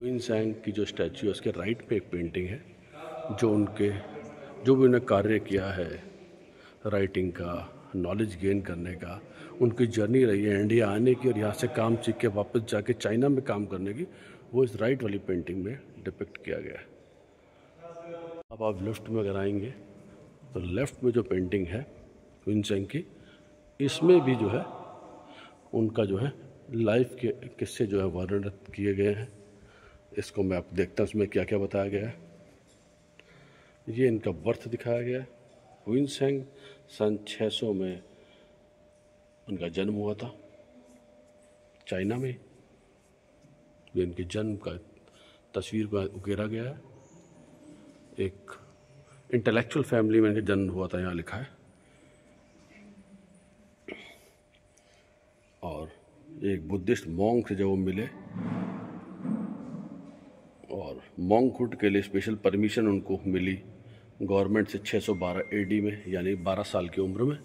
हुइनसैंग की जो स्टैचू है उसके राइट पे एक पेंटिंग है जो भी उन्हें कार्य किया है राइटिंग का, नॉलेज गेन करने का, उनकी जर्नी रही है इंडिया आने की और यहाँ से काम सीख के वापस जाके चाइना में काम करने की, वो इस राइट वाली पेंटिंग में डिपिक्ट किया गया है। अब आप लेफ्ट में अगर आएंगे तो लेफ्ट में जो पेंटिंग है हुइनसैंग की, इसमें भी जो है उनका जो है लाइफ के किस्से जो है वर्णित किए गए हैं। इसको मैं आप देखता हूँ उसमें क्या क्या बताया गया है। ये इनका बर्थ दिखाया गया है। हुइनसैंग सन 600 में उनका जन्म हुआ था चाइना में। ये इनके जन्म का तस्वीर को उकेरा गया है। एक इंटेलेक्चुअल फैमिली में इनका जन्म हुआ था, यहाँ लिखा है। और एक बुद्धिस्ट मॉन्क से जब वो मिले और मॉन्कहुड के लिए स्पेशल परमिशन उनको मिली गवर्नमेंट से 612 एडी में, यानी 12 साल की उम्र में।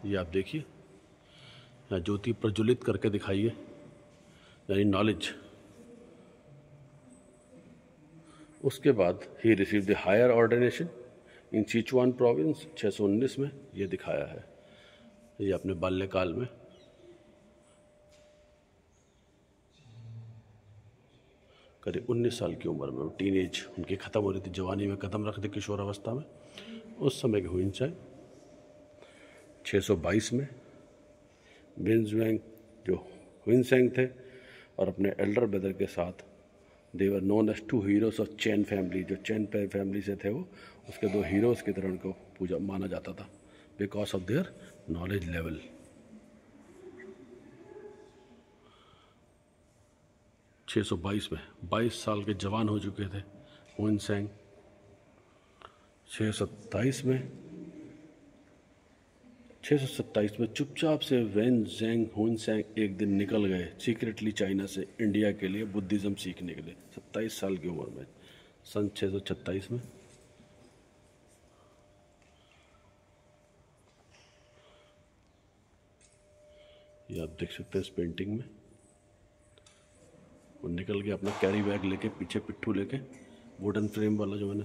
ये आप देखिए, यहाँ ज्योति प्रज्वलित करके दिखाइए, यानी नॉलेज। उसके बाद ही receive the higher ordination in Sichuan province 619 में। ये दिखाया है। ये अपने बाल्यकाल में करीब 19 साल की उम्र में, टीन एज उनकी ख़त्म हो रही थी, जवानी में कदम रख दी किशोर अवस्था में, उस समय के हुइनसैंग। 622 में बिन्जुएंग जो हुइनसैंग थे और अपने एल्डर ब्रदर के साथ, they were known as 2 heroes of Chen family. जो चैन फैमिली से थे वो, उसके 2 हीरोज़ की तरह उनको पूजा माना जाता था because of their knowledge level. 622 में 22 साल के जवान हो चुके थे हुइनसैंग। 627 में चुपचाप से वेन ज़ेंग हुइनसैंग एक दिन निकल गए सीक्रेटली चाइना से इंडिया के लिए बुद्धिज़्म सीखने के लिए, 27 साल की उम्र में, सन 626 में। ये आप देख सकते हैं इस पेंटिंग में, वो निकल के अपना कैरी बैग लेके, पीछे पिट्ठू लेके, वुडन फ्रेम वाला जो मैंने,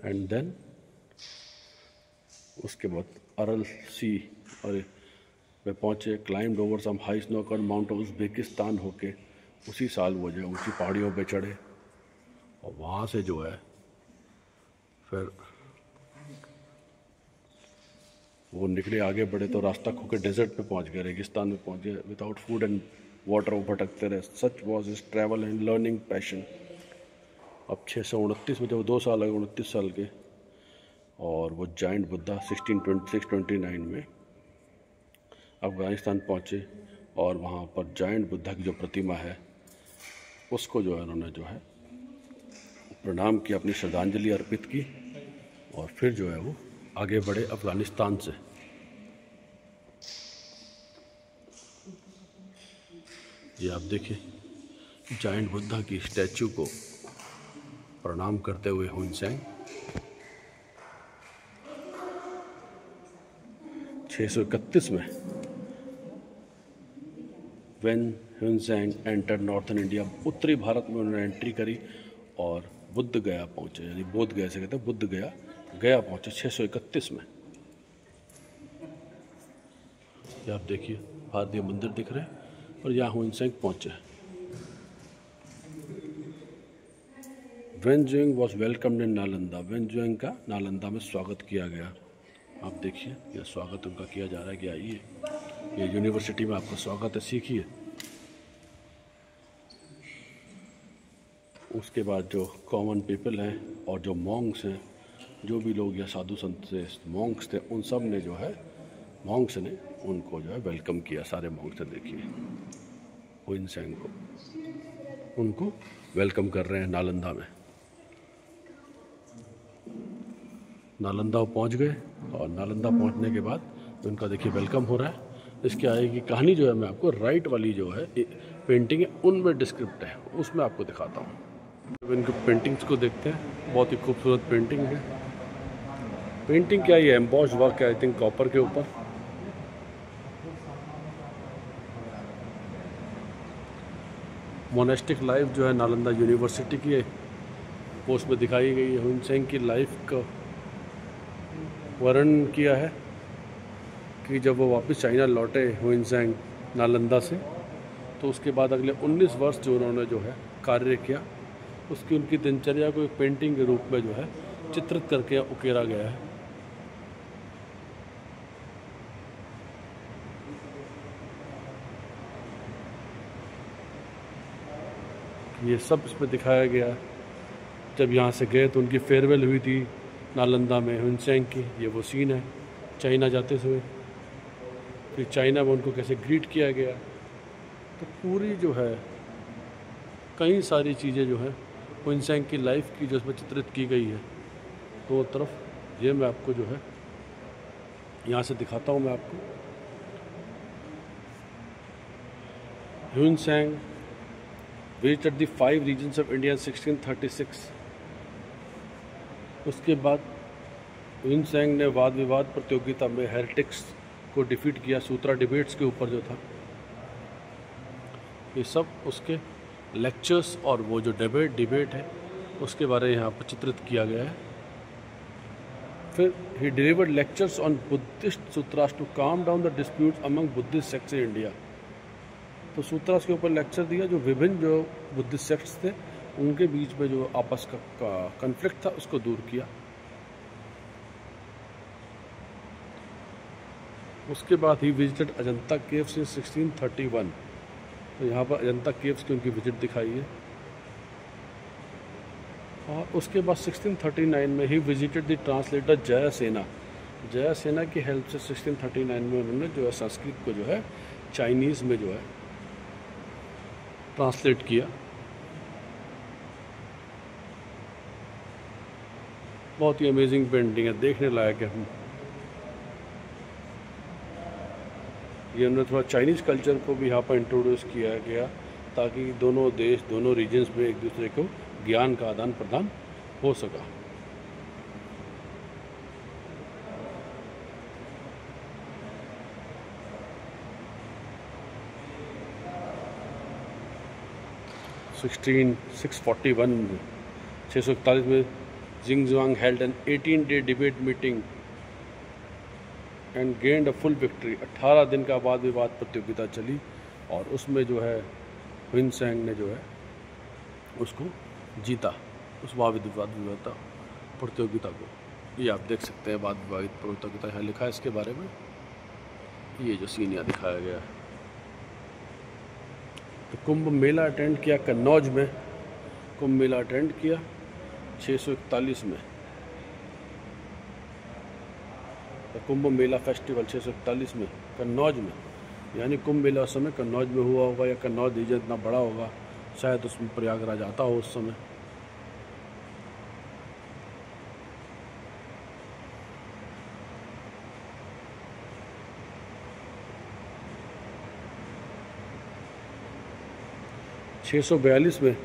एंड देन उसके बाद अरल सी और वे पहुँचे, climbed over some high snow covered mount Uzbekistan होके, उसी साल वो जो ऊंची पहाड़ियों पे चढ़े और वहाँ से जो है फिर वो निकले, आगे बढ़े तो रास्ता खो के डेजर्ट पे पहुँच गए, रेगिस्तान में पहुँच गए। विदाउट फूड एंड वाटर वो भटकते रहे। सच was his travel and learning passion. अब 629 में जब 2 साल लगे, 29 साल के, और वो जाइंट बुद्धा 1629 में अफ़गानिस्तान पहुँचे और वहाँ पर जाइंट बुद्धा की जो प्रतिमा है उसको जो है उन्होंने जो है प्रणाम किया, अपनी श्रद्धांजलि अर्पित की, और फिर जो है वो आगे बढ़े अफ़गानिस्तान से। ये आप देखिए जाइंट बुद्धा की स्टैचू को प्रणाम करते हुए हुइनसैंग। 631 में व्हेन हुइनसैंग एंटर नॉर्थन इंडिया, उत्तरी भारत में उन्होंने एंट्री करी और बुद्ध गया पहुँचे, यानी बोध गया से कहते हैं, बुद्ध गया पहुँचे 631 में। ये आप देखिए भारतीय मंदिर दिख रहे हैं और यहाँ हुइनसैंग पहुँचे। वेनजुएंग वॉज वेलकम्ड इन नालंदा। वेनजुएंग का नालंदा में स्वागत किया गया। आप देखिए यह स्वागत उनका किया जा रहा है कि आइए, ये यूनिवर्सिटी में आपका स्वागत है, सीखिए। उसके बाद जो कॉमन पीपल हैं और जो मॉन्क्स हैं, जो भी लोग या साधु संत से मॉन्क्स थे, उन सब ने जो है, मॉन्क्स ने उनको जो है वेलकम किया। सारे मॉन्क्स ने देखिए हुइनसैंग को, उनको वेलकम कर रहे हैं नालंदा में। नालंदा पहुंच गए और नालंदा पहुंचने के बाद उनका देखिए वेलकम हो रहा है। इसके आगे की कहानी जो है मैं आपको राइट वाली जो है पेंटिंग है उनमें डिस्क्रिप्ट है, उसमें आपको दिखाता हूँ। इनके पेंटिंग्स को देखते हैं, बहुत ही खूबसूरत पेंटिंग है। पेंटिंग क्या, ये एम्बॉस्ड वर्क है, आई थिंक कॉपर के ऊपर। मोनेस्टिक लाइफ जो है नालंदा यूनिवर्सिटी की पोस्ट में दिखाई गई है। हुनसेन की लाइफ का वर्णन किया है कि जब वो वापस चाइना लौटे हुनसेन नालंदा से, तो उसके बाद अगले 19 वर्ष जो उन्होंने जो है कार्य किया, उसकी उनकी दिनचर्या को एक पेंटिंग के रूप में जो है चित्रित करके उकेरा गया है। ये सब इसमें दिखाया गया है। जब यहाँ से गए तो उनकी फेयरवेल हुई थी नालंदा में हुनसेन की, ये वो सीन है चाइना जाते हुए। फिर चाइना में उनको कैसे ग्रीट किया गया, तो पूरी जो है कई सारी चीज़ें जो है हुनसेन की लाइफ की जो उसमें चित्रित की गई है। दो तरफ ये मैं आपको जो है यहाँ से दिखाता हूँ मैं आपको। हुनसेन visited the 5 regions of India in 1636। उसके बाद हुनसेन ने वाद विवाद प्रतियोगिता में हेरिटिक्स को डिफीट किया, सूत्रा डिबेट्स के ऊपर जो था। ये सब उसके लेक्चर्स और वो जो डिबेट है उसके बारे में यहाँ पर चित्रित किया गया है। फिर he delivered lectures on Buddhist sutras to calm down the disputes among Buddhist sects in India. तो सूत्रास के ऊपर लेक्चर दिया, जो विभिन्न जो बुद्धिस्ट सेक्ट्स थे उनके बीच में जो आपस का कन्फ्लिक्ट था उसको दूर किया। उसके बाद ही विजिटेड अजंता केव्स इन 1631। तो यहाँ पर अजंता केव्स की उनकी विजिट दिखाई है। और उसके बाद 1639 में he visited the translator Jayasena. Jayasena की हेल्प से 1639 में उन्होंने जो है संस्कृत को जो है चाइनीज़ में जो है ट्रांसलेट किया। बहुत ही अमेजिंग पेंटिंग है, देखने लायक है। ये उन्होंने थोड़ा चाइनीज़ कल्चर को भी यहाँ पर इंट्रोड्यूस किया गया, ताकि दोनों देश दोनों रीजन्स में एक दूसरे को ज्ञान का आदान प्रदान हो सका। सिक्स 641 में Xuanzang held an 18-day debate meeting and gained a full victory. 18 दिन का वाद विवाद प्रतियोगिता चली और उसमें जो है हुनसेन ने जो है उसको जीता, उस वाद विवाद प्रतियोगिता को। ये आप देख सकते हैं वाद विवाद प्रतियोगिता, यहाँ लिखा है इसके बारे में। ये जो सीन यहाँ दिखाया गया है। तो कुंभ मेला अटेंड किया कन्नौज में, कुंभ मेला अटेंड किया 641 में। तो कुंभ मेला फेस्टिवल 641 में कन्नौज में, यानी कुंभ मेला उस समय कन्नौज में हुआ होगा, या कन्नौज रीजन इतना बड़ा होगा, शायद उसमें प्रयागराज आता हो उस समय। (642) में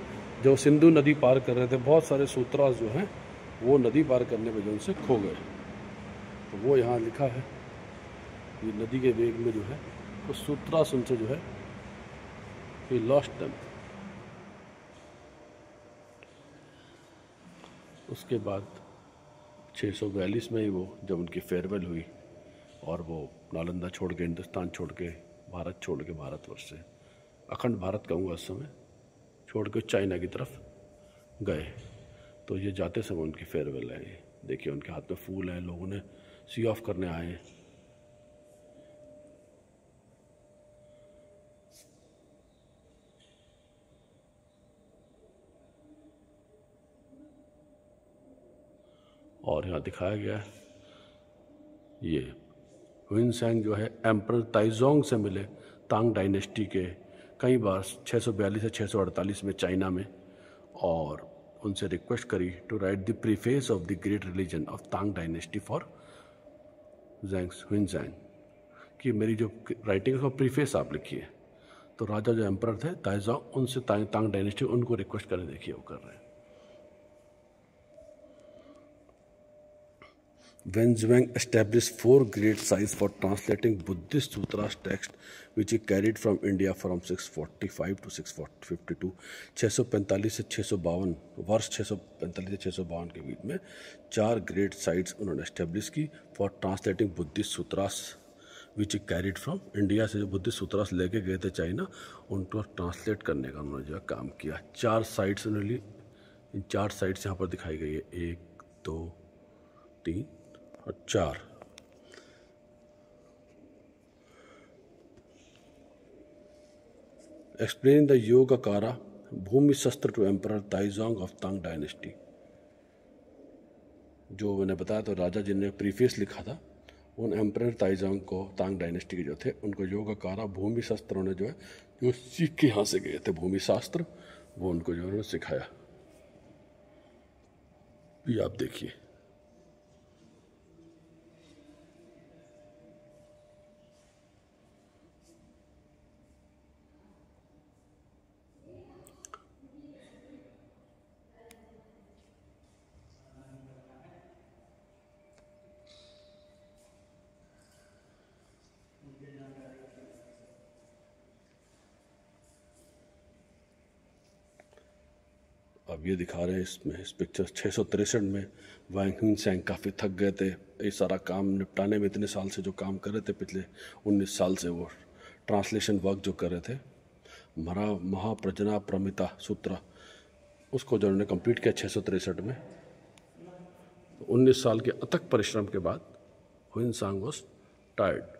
जो सिंधु नदी पार कर रहे थे, बहुत सारे सूत्रास जो हैं वो नदी पार करने में जो उनसे खो गए। तो वो यहाँ लिखा है, ये नदी के वेग में जो है वो सूत्रास उनसे जो है ही लॉस्ट देम। उसके बाद 642 में ही वो जब उनकी फेयरवेल हुई और वो नालंदा छोड़ के, हिंदुस्तान छोड़ के, भारत छोड़ के, भारतवर्ष से अखंड भारत कहूँगा उस समय, छोड़ के चाइना की तरफ गए। तो ये जाते समय उनकी फेयरवेल है। देखिए उनके हाथ में फूल हैं, लोगों ने सी ऑफ करने आए हैं। और यहाँ दिखाया गया है ये हुनसेन जो है एम्परर ताइजोंग से मिले, तांग डायनेस्टी के कई बार 642 से 648 में चाइना में, और उनसे रिक्वेस्ट करी to write the preface of the great religion of Tang dynasty for Xuanzang, कि मेरी जो राइटिंग है उसका प्रीफेस आप लिखिए। तो राजा जो एम्परर थे ताइजोंग, उनसे तांग डायनेस्टी उनको रिक्वेस्ट करें, देखिए वो कर रहे हैं। Wen Zhuang established 4 great sites for translating Buddhist sutras text, which he carried from India from 645 to 652. 645 से 652 वर्ष 645 से 652 के बीच में 4 ग्रेट साइट्स उन्होंने एस्टेब्लिश की for translating Buddhist sutras which carried from India से जो बुद्धिस्ट सूत्रास लेके गए थे चाइना, उनको ट्रांसलेट करने का उन्होंने जो है काम किया। 4 साइट्स उन्होंने ली। इन 4 साइट्स यहाँ पर दिखाई गई है, 1 2 3 और 4। Explain the Yogacara Bhumi Shastra to emperor Taizong of Tang dynasty. जो मैंने बताया तो राजा जी ने प्रीफेस लिखा था, उन एम्परर ताइजोंग को तांग डायनेस्टी के जो थे उनको योगाकारा भूमि शस्त्रों ने जो है जो सीख के यहाँ से गए थे भूमि शास्त्र, वो उनको जो उन्होंने सिखाया। ये आप देखिए, अब ये दिखा रहे हैं इसमें इस पिक्चर 663 में वांग ह्यूनसैंग काफ़ी थक गए थे ये सारा काम निपटाने में। इतने साल से जो काम कर रहे थे, पिछले 19 साल से वो ट्रांसलेशन वर्क जो कर रहे थे, महाप्रजना प्रमिता सूत्र, उसको जो उन्होंने कंप्लीट किया 663 में। 19 साल के अथक परिश्रम के बाद ह्यूनसैंग वाज टायर्ड।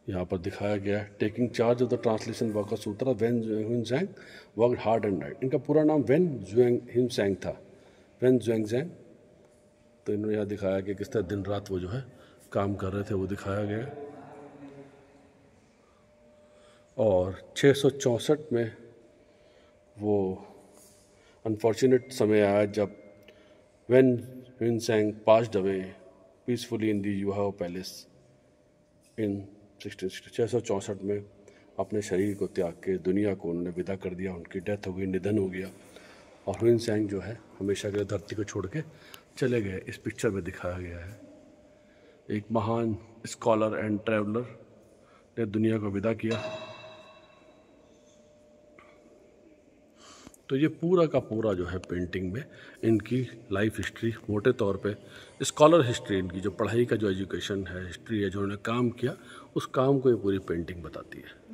यहाँ पर दिखाया गया है taking charge of the translation work of sutra when Hiuen Tsang worked hard and night. इनका पूरा नाम वेन ह्यूनसैंग था, वेन ज़ुएंगज़ैंग। तो इन्होंने यहाँ दिखाया कि किस तरह दिन रात वो जो है काम कर रहे थे, वो दिखाया गया। और 664 में वो अनफॉर्चुनेट समय आया जब when Hiuen Tsang passed away peacefully in the Yuhua palace in 664 में अपने शरीर को त्याग के दुनिया को उन्होंने विदा कर दिया। उनकी डेथ हो गई, निधन हो गया। और ह्यूनसैंग जो है हमेशा के लिए धरती को छोड़ के चले गए। इस पिक्चर में दिखाया गया है एक महान स्कॉलर एंड ट्रैवलर ने दुनिया को विदा किया। तो ये पूरा का पूरा जो है पेंटिंग में इनकी लाइफ हिस्ट्री, मोटे तौर पे स्कॉलर हिस्ट्री, इनकी जो पढ़ाई का जो एजुकेशन है, हिस्ट्री है, जो उन्होंने काम किया, उस काम को ये पूरी पेंटिंग बताती है।